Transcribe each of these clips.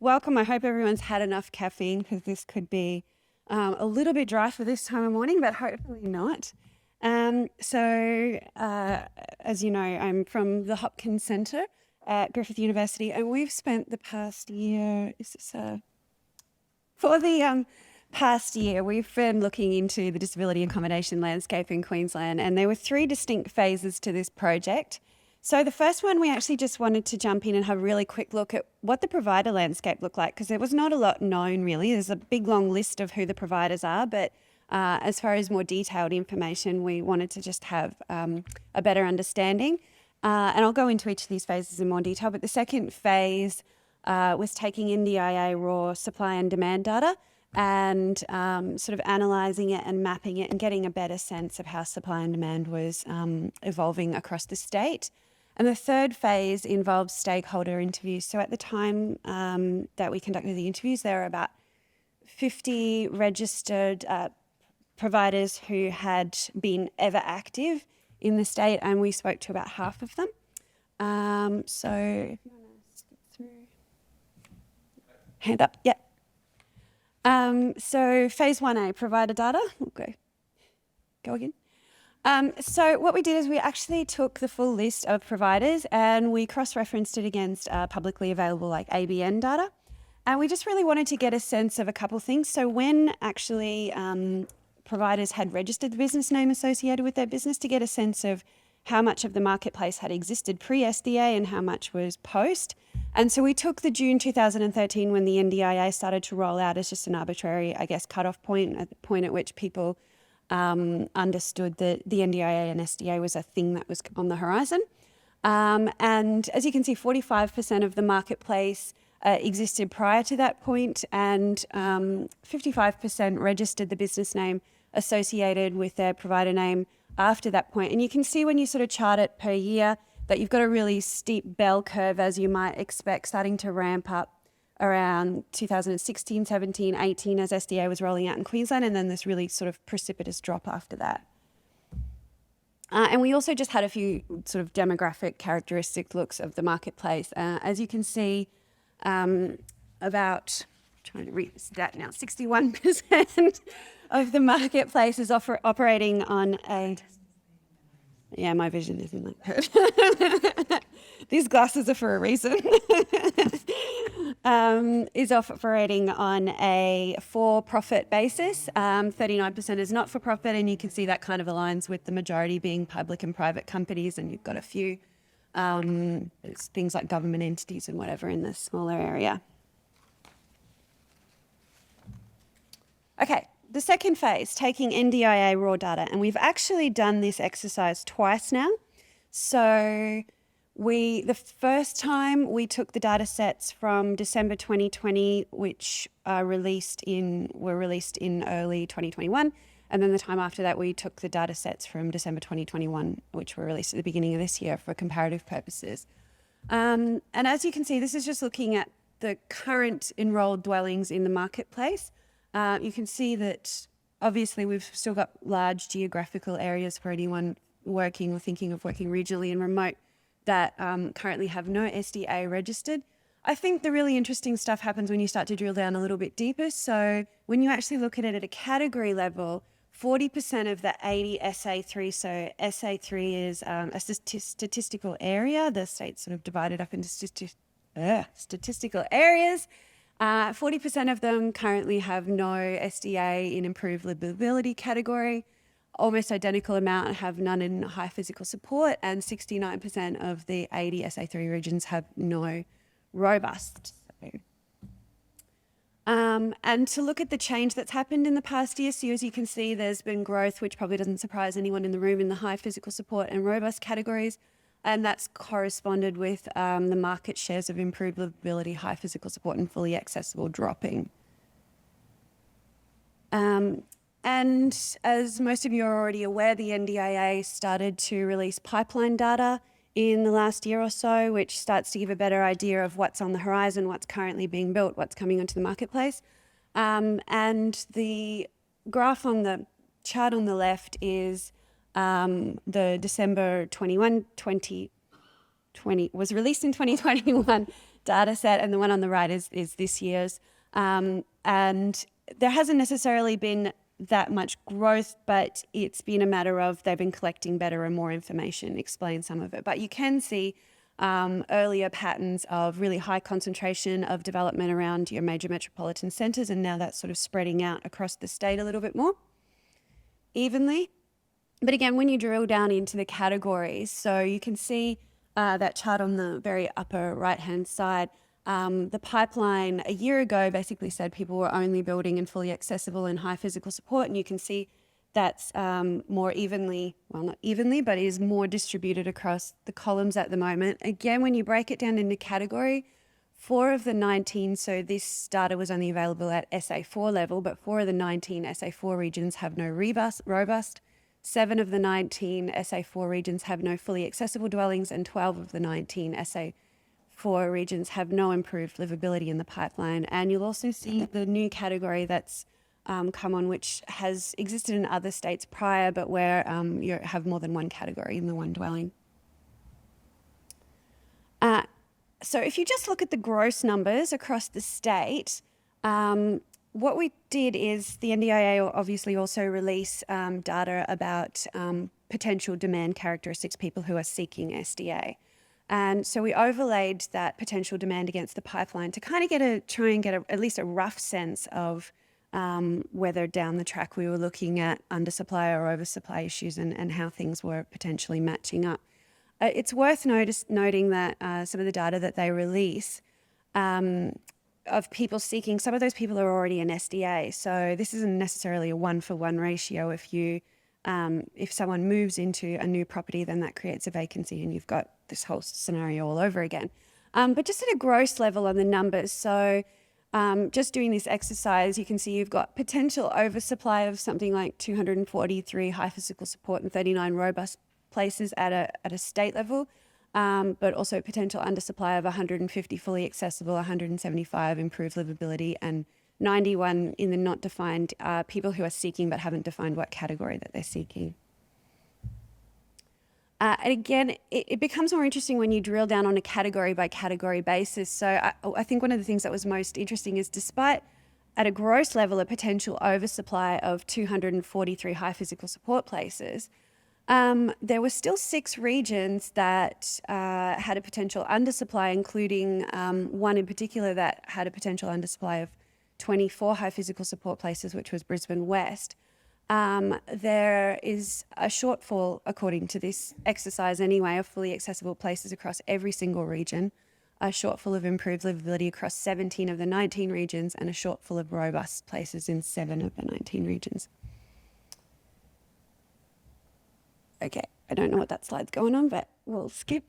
welcome. I hope everyone's had enough caffeine because this could be a little bit dry for this time of morning, but hopefully not. As you know, I'm from the Hopkins Centre at Griffith University, and we've spent the past year, past year, we've been looking into the disability accommodation landscape in Queensland, and there were 3 distinct phases to this project. So the first one, we actually just wanted to jump in and have a really quick look at what the provider landscape looked like, because there was not a lot known really. There's a big long list of who the providers are, but as far as more detailed information, we wanted to just have a better understanding. And I'll go into each of these phases in more detail, but the second phase was taking NDIA raw supply and demand data and sort of analysing it and mapping it and getting a better sense of how supply and demand was evolving across the state. And the third phase involves stakeholder interviews. So at the time that we conducted the interviews, there were about 50 registered providers who had been ever active in the state, and we spoke to about half of them. So if you want to skip through. Hand up, yeah. So phase 1A, provider data. We'll go again. So what we did is we actually took the full list of providers and we cross-referenced it against publicly available like ABN data. And we just really wanted to get a sense of a couple of things. So when actually providers had registered the business name associated with their business, to get a sense of how much of the marketplace had existed pre-SDA and how much was post. And so we took the June 2013 when the NDIA started to roll out as just an arbitrary, I guess, cutoff point, at the point at which people understood that the NDIA and SDA was a thing that was on the horizon. And as you can see, 45% of the marketplace existed prior to that point, and 55% registered the business name associated with their provider name after that point. And you can see when you sort of chart it per year that you've got a really steep bell curve, as you might expect, starting to ramp up around 2016, 17, 18 as SDA was rolling out in Queensland, and then this really sort of precipitous drop after that. And we also just had a few sort of demographic characteristic looks of the marketplace. As you can see, about, trying to read this stat now, 61% of the marketplace is operating on a... Yeah, my vision isn't that good. These glasses are for a reason. Is operating on a for-profit basis. 39% is not-for-profit, and you can see that kind of aligns with the majority being public and private companies, and you've got a few things like government entities and whatever in the smaller area. Okay. The second phase, taking NDIA raw data, and we've actually done this exercise twice now. So the first time we took the data sets from December 2020, which were released in early 2021, and then the time after that we took the data sets from December 2021, which were released at the beginning of this year for comparative purposes. And as you can see, this is just looking at the current enrolled dwellings in the marketplace. You can see that obviously we've still got large geographical areas for anyone working or thinking of working regionally and remote that currently have no SDA registered. I think the really interesting stuff happens when you start to drill down a little bit deeper. So when you actually look at it at a category level, 40% of the 80 SA3, so SA3 is a statistical area. The state's sort of divided up into statistical areas. 40% of them currently have no SDA in improved livability category. Almost identical amount have none in high physical support, and 69% of the 80 SA3 regions have no robust. And to look at the change that's happened in the past year, so as you can see, there's been growth, which probably doesn't surprise anyone in the room, in the high physical support and robust categories. And that's corresponded with the market shares of improved livability, high physical support and fully accessible dropping. And as most of you are already aware, the NDIA started to release pipeline data in the last year or so, which starts to give a better idea of what's on the horizon, what's currently being built, what's coming onto the marketplace. And the graph on the chart on the left is the December 2020 was released in 2021 data set, and the one on the right is this year's. And there hasn't necessarily been that much growth, but it's been a matter of they've been collecting better and more information, explain some of it. But you can see earlier patterns of really high concentration of development around your major metropolitan centres, and now that's sort of spreading out across the state a little bit more evenly. But again, when you drill down into the categories, so you can see that chart on the very upper right-hand side, the pipeline a year ago basically said people were only building in fully accessible and high physical support, and you can see that's more evenly, well, not evenly, but is more distributed across the columns at the moment. Again, when you break it down into category, 4 of the 19, so this data was only available at SA4 level, but 4 of the 19 SA4 regions have no robust, 7 of the 19 SA4 regions have no fully accessible dwellings, and 12 of the 19 SA4 regions have no improved livability in the pipeline. And you'll also see the new category that's come on, which has existed in other states prior, but where you have more than one category in the one dwelling. So if you just look at the gross numbers across the state, what we did is the NDIA will obviously also release data about potential demand characteristics, people who are seeking SDA. And so we overlaid that potential demand against the pipeline to kind of try and get at least a rough sense of whether down the track we were looking at undersupply or oversupply issues and how things were potentially matching up. It's worth noting that some of the data that they release of people seeking, some of those people are already in SDA. So this isn't necessarily a 1-for-1 ratio. If someone moves into a new property, then that creates a vacancy and you've got this whole scenario all over again. But just at a gross level on the numbers, so just doing this exercise, you can see you've got potential oversupply of something like 243 high physical support and 39 robust places at a state level, but also potential undersupply of 150 fully accessible, 175 improved livability, and 91 in the not defined people who are seeking but haven't defined what category that they're seeking. And again, it becomes more interesting when you drill down on a category by category basis. So I think one of the things that was most interesting is despite at a gross level a potential oversupply of 243 high physical support places, there were still 6 regions that had a potential undersupply, including one in particular that had a potential undersupply of 24 high physical support places, which was Brisbane West. There is a shortfall, according to this exercise anyway, of fully accessible places across every single region, a shortfall of improved livability across 17 of the 19 regions, and a shortfall of robust places in 7 of the 19 regions. Okay, I don't know what that slide's going on, but we'll skip.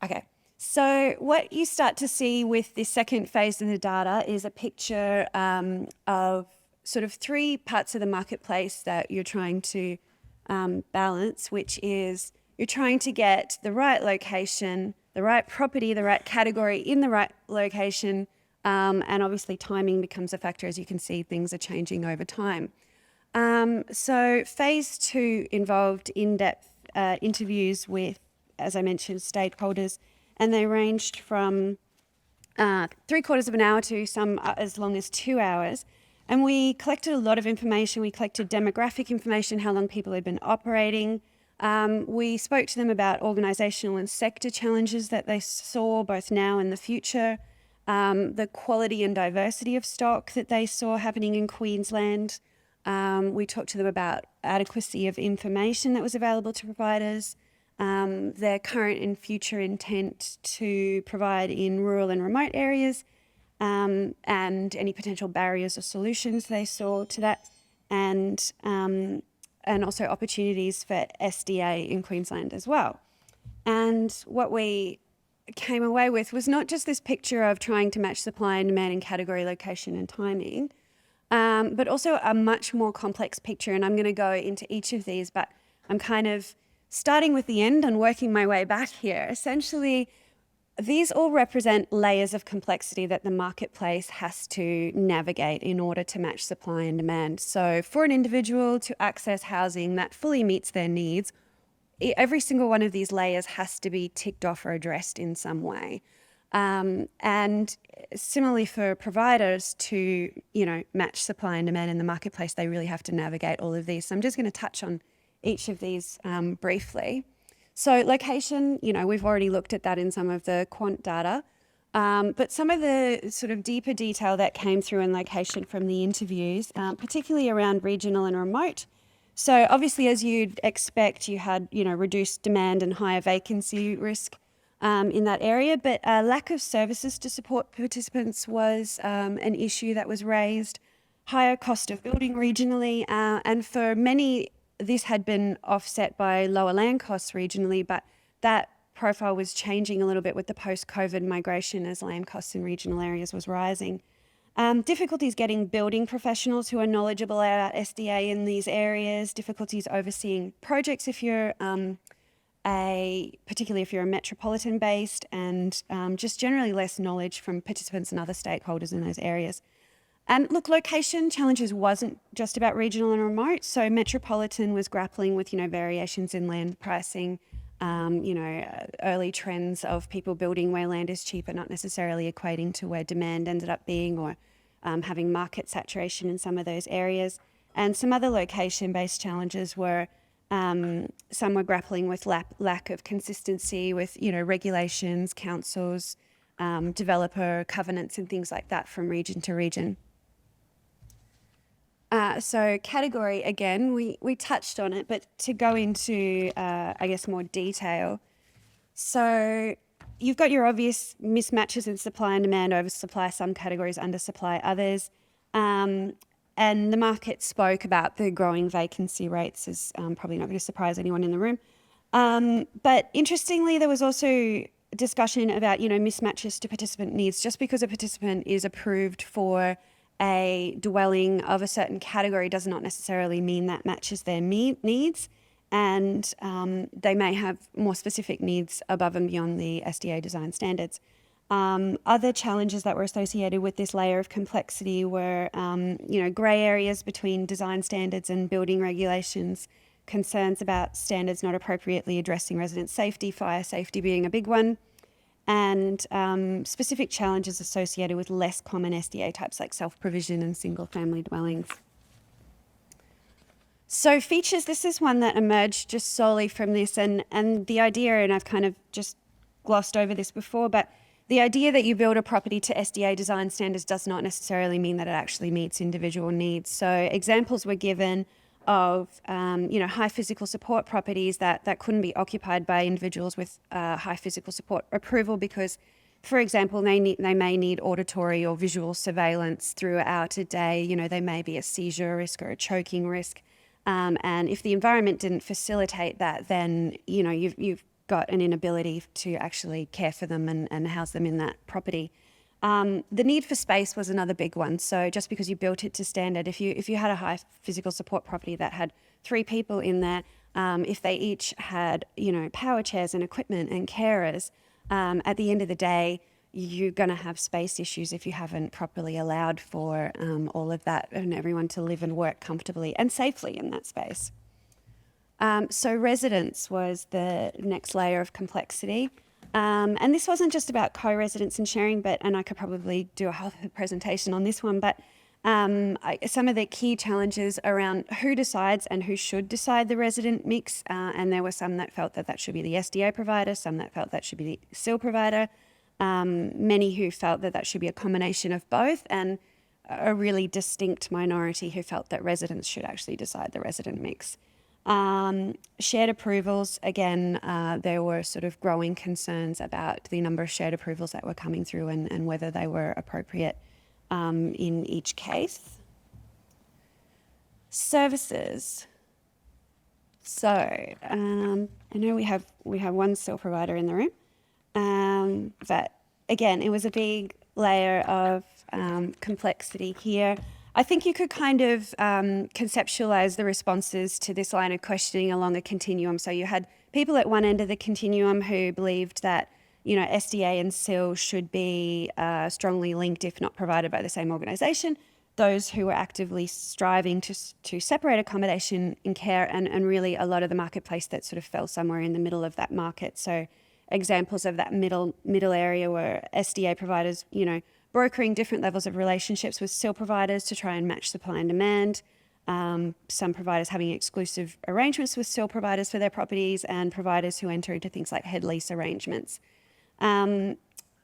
Okay, so what you start to see with this second phase of the data is a picture of sort of 3 parts of the marketplace that you're trying to balance, which is you're trying to get the right location, the right property, the right category in the right location, and obviously timing becomes a factor. As you can see, things are changing over time. So phase 2 involved in-depth interviews with, as I mentioned, stakeholders, and they ranged from 3/4 of an hour to some as long as 2 hours. And we collected a lot of information. We collected demographic information, how long people had been operating. We spoke to them about organisational and sector challenges that they saw both now and the future, the quality and diversity of stock that they saw happening in Queensland. We talked to them about adequacy of information that was available to providers, their current and future intent to provide in rural and remote areas, and any potential barriers or solutions they saw to that, and also opportunities for SDA in Queensland as well. And what we came away with was not just this picture of trying to match supply and demand in category, location and timing, but also a much more complex picture. And I'm going to go into each of these, but I'm kind of starting with the end and working my way back here. Essentially, these all represent layers of complexity that the marketplace has to navigate in order to match supply and demand. So for an individual to access housing that fully meets their needs, every single one of these layers has to be ticked off or addressed in some way. And similarly for providers to, match supply and demand in the marketplace, they really have to navigate all of these. So I'm just going to touch on each of these briefly. So location, we've already looked at that in some of the quant data. But some of the sort of deeper detail that came through in location from the interviews, particularly around regional and remote. So obviously, as you'd expect, you had, reduced demand and higher vacancy risk in that area, but lack of services to support participants was an issue that was raised, higher cost of building regionally, and for many, this had been offset by lower land costs regionally, but that profile was changing a little bit with the post-COVID migration as land costs in regional areas was rising. Difficulties getting building professionals who are knowledgeable about SDA in these areas, difficulties overseeing projects if you're particularly if you're a metropolitan based, and just generally less knowledge from participants and other stakeholders in those areas. And look, location challenges wasn't just about regional and remote. So metropolitan was grappling with, variations in land pricing, early trends of people building where land is cheaper, not necessarily equating to where demand ended up being, or having market saturation in some of those areas. And some other location-based challenges were some were grappling with lack of consistency with, regulations, councils, developer covenants and things like that from region to region. So category, again, we touched on it, but to go into, more detail. So you've got your obvious mismatches in supply and demand, oversupply some categories, undersupply others. And the market spoke about the growing vacancy rates, is probably not going to surprise anyone in the room. But interestingly, there was also discussion about, mismatches to participant needs. Just because a participant is approved for a dwelling of a certain category does not necessarily mean that matches their needs. And they may have more specific needs above and beyond the SDA design standards. Other challenges that were associated with this layer of complexity were, grey areas between design standards and building regulations, concerns about standards not appropriately addressing resident safety, fire safety being a big one, and specific challenges associated with less common SDA types like self-provision and single-family dwellings. So features, this is one that emerged just solely from this, and the idea, and I've kind of just glossed over this before, but the idea that you build a property to SDA design standards does not necessarily mean that it actually meets individual needs. So examples were given of, high physical support properties that couldn't be occupied by individuals with high physical support approval because, for example, they may need auditory or visual surveillance throughout a day. They may be a seizure risk or a choking risk. And if the environment didn't facilitate that, then, you've got an inability to actually care for them and house them in that property. The need for space was another big one. So just because you built it to standard, if you had a high physical support property that had 3 people in there, if they each had, power chairs and equipment and carers, at the end of the day, you're going to have space issues if you haven't properly allowed for all of that and everyone to live and work comfortably and safely in that space. So residence was the next layer of complexity. And this wasn't just about co-residence and sharing, and I could probably do a whole presentation on this one, but some of the key challenges around who decides and who should decide the resident mix, and there were some that felt that should be the SDA provider, some that felt that should be the SIL provider, many who felt that should be a combination of both, and a really distinct minority who felt that residents should actually decide the resident mix. Shared approvals, again, there were sort of growing concerns about the number of shared approvals that were coming through and whether they were appropriate in each case. Services. So I know we have one SIL provider in the room, but again, it was a big layer of complexity here. I think you could kind of conceptualize the responses to this line of questioning along a continuum. So you had people at one end of the continuum who believed that, SDA and SIL should be strongly linked if not provided by the same organisation. those who are actively striving to separate accommodation and care, and really a lot of the marketplace that sort of fell somewhere in the middle of that market. So examples of that middle area were SDA providers, brokering different levels of relationships with SIL providers to try and match supply and demand. Some providers having exclusive arrangements with SIL providers for their properties, and providers who enter into things like head lease arrangements.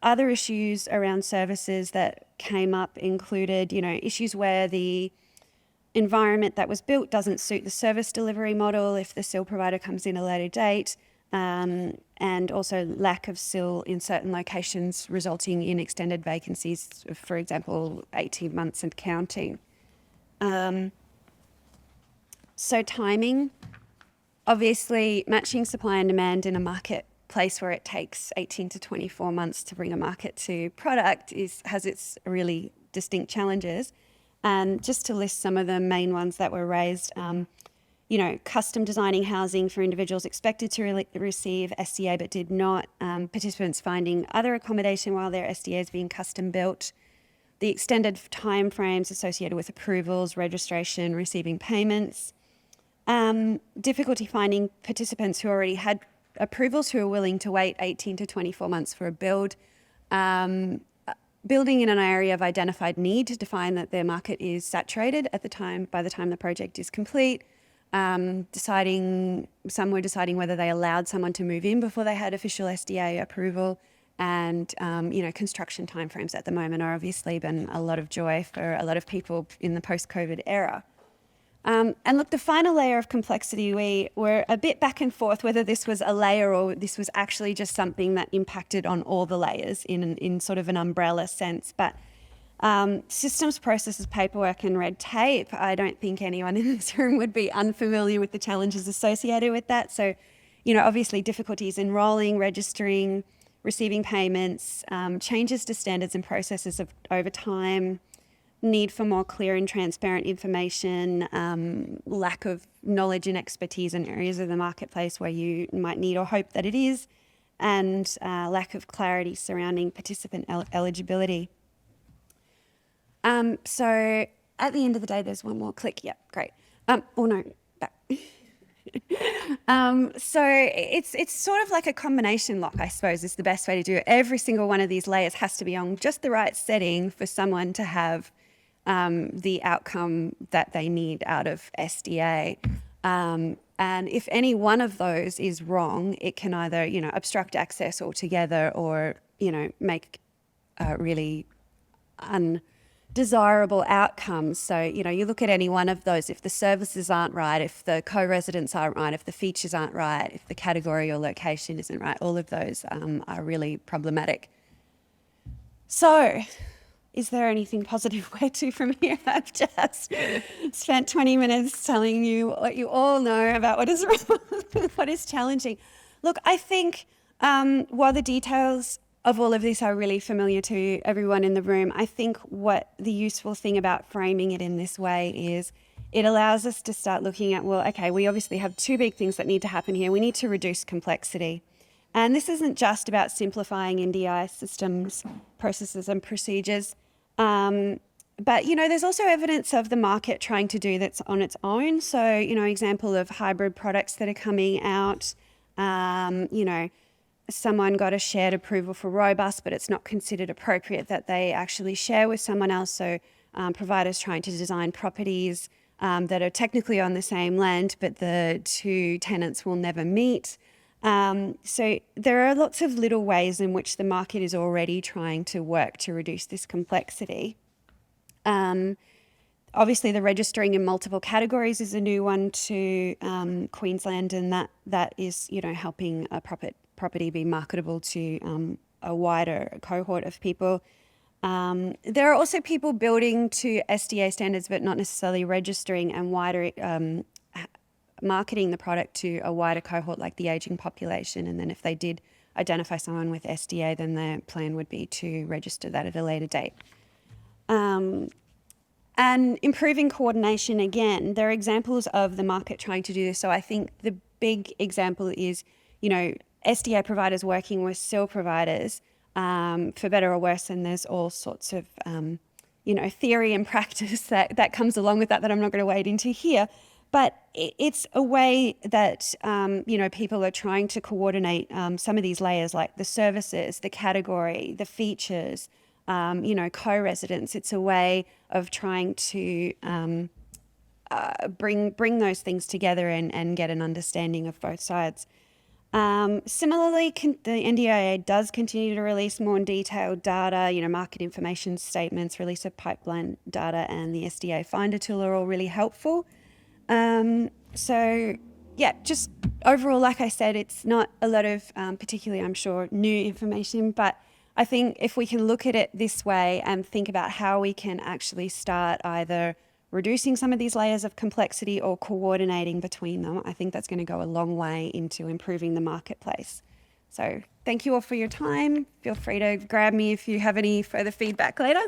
Other issues around services that came up included, issues where the environment that was built doesn't suit the service delivery model if the SIL provider comes in a later date, and also lack of SIL in certain locations resulting in extended vacancies, for example, 18 months and counting. So timing, obviously matching supply and demand in a marketplace where it takes 18 to 24 months to bring a market to product has its really distinct challenges. And just to list some of the main ones that were raised, custom designing housing for individuals expected to receive SDA but did not, participants finding other accommodation while their SDA is being custom built, the extended timeframes associated with approvals, registration, receiving payments, difficulty finding participants who already had approvals who are willing to wait 18 to 24 months for a build, building in an area of identified need to define that their market is saturated by the time the project is complete, some were deciding whether they allowed someone to move in before they had official SDA approval, and construction timeframes at the moment are obviously been a lot of joy for a lot of people in the post-COVID era. And look, the final layer of complexity, we were a bit back and forth whether this was a layer or this was actually just something that impacted on all the layers in sort of an umbrella sense. But systems, processes, paperwork and red tape, I don't think anyone in this room would be unfamiliar with the challenges associated with that. So, obviously difficulties enrolling, registering, receiving payments, changes to standards and processes over time, need for more clear and transparent information, lack of knowledge and expertise in areas of the marketplace where you might need or hope that it is, and lack of clarity surrounding participant eligibility. So at the end of the day, there's one more click. Yep, great. Back. So it's sort of like a combination lock, I suppose, is the best way to do it. Every single one of these layers has to be on just the right setting for someone to have the outcome that they need out of SDA. And if any one of those is wrong, it can either, obstruct access altogether or, make really undesirable outcomes. So, you look at any one of those, if the services aren't right, if the co-residents aren't right, if the features aren't right, if the category or location isn't right, all of those are really problematic. So, is there anything positive where to from here? I've just spent 20 minutes telling you what you all know about what is what is challenging. Look, I think while the details of all of this are really familiar to everyone in the room, I think what the useful thing about framing it in this way is it allows us to start looking at, well, okay, we obviously have two big things that need to happen here. We need to reduce complexity. And this isn't just about simplifying NDIA systems, processes and procedures. But, there's also evidence of the market trying to do that's on its own. So, example of hybrid products that are coming out, someone got a shared approval for robust, but it's not considered appropriate that they actually share with someone else. So providers trying to design properties that are technically on the same land, but the two tenants will never meet. So there are lots of little ways in which the market is already trying to work to reduce this complexity. Obviously, the registering in multiple categories is a new one to Queensland, and that is, helping a property be marketable to a wider cohort of people. There are also people building to SDA standards, but not necessarily registering and wider marketing the product to a wider cohort like the ageing population. And then if they did identify someone with SDA, then their plan would be to register that at a later date. And improving coordination, again, there are examples of the market trying to do this. So I think the big example is, SDA providers working with SIL providers, for better or worse, and there's all sorts of, theory and practice that comes along with that I'm not going to wade into here. But it's a way that, people are trying to coordinate some of these layers, like the services, the category, the features, co-residence. It's a way of trying to bring those things together and get an understanding of both sides. Similarly, the NDIA does continue to release more detailed data, market information statements, release of pipeline data, and the SDA Finder tool are all really helpful. Just overall, like I said, it's not a lot of particularly, I'm sure, new information, but I think if we can look at it this way and think about how we can actually start either reducing some of these layers of complexity or coordinating between them, I think that's going to go a long way into improving the marketplace. So thank you all for your time. Feel free to grab me if you have any further feedback later.